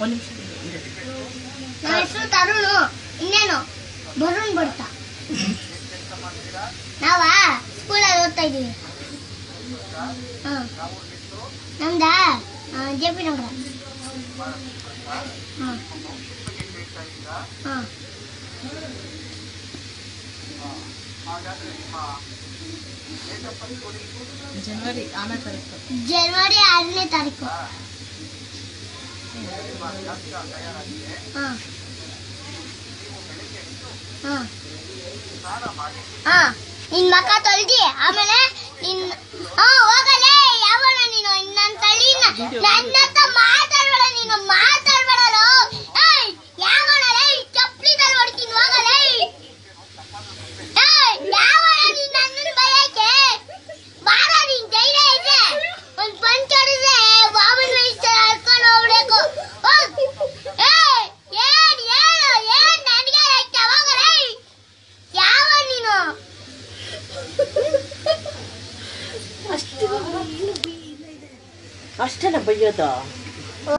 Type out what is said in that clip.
ಒಂದು ನಿಮಿಷ ನನ್ನ ಹೆಸರು ತರುಣು. ಇನ್ನೇನು ಬರುಣ್ ಬರ್ತಾ. ನಾವ ಸ್ಕೂಲಲ್ಲಿ ಓದ್ತಾ ಇದೀವಿ. ನಮ್ದ JP ನಗರ. ಜನವರಿ 6ನೇ ತಾರೀಕು. ಜನವರಿ 6ನೇ ತಾರೀಕು. ನಿನ್ ಮಕ್ಕ ತೊಳ್ದಿ ಆಮೇಲೆ ನಿನ್ ಹೋಗಲೇ ಯಾವನ ನೀನು ನನ್ನ ತಳಿ ನನ್ನ ಹತ್ರ ಮಾತಾಡ್ಬೇಡ. ನೀನು ಮಾತಾಡ್ಬೇಡಲು. ಯಾವನಲೇ ಚಪ್ಪಲಿದಲ್ಲಿ ಹೊಡ್ತೀನಿ. ಹೋಗಲೇ ಯಾವನ ನೀನ್ ನನ್ನ ಬಯಕೆ ಬಾರ. ನೀನ್ ಧೈರ್ಯ ಇದೆ ಒಂದ್ ಪಂಚ್ ಹೊಡೆದ್ರೆ ಬಾಬನ್ ಇಷ್ಟ ಹರ್ಕೊಂಡು ಹೋಗ್ಬೇಕು. ಏನ್ ನನ್ಗೆ ರಕ್ತ. ಹೋಗಲೇ ಯಾವ ನೀನು. ಅಷ್ಟೇನ ಬೈಯೋದು.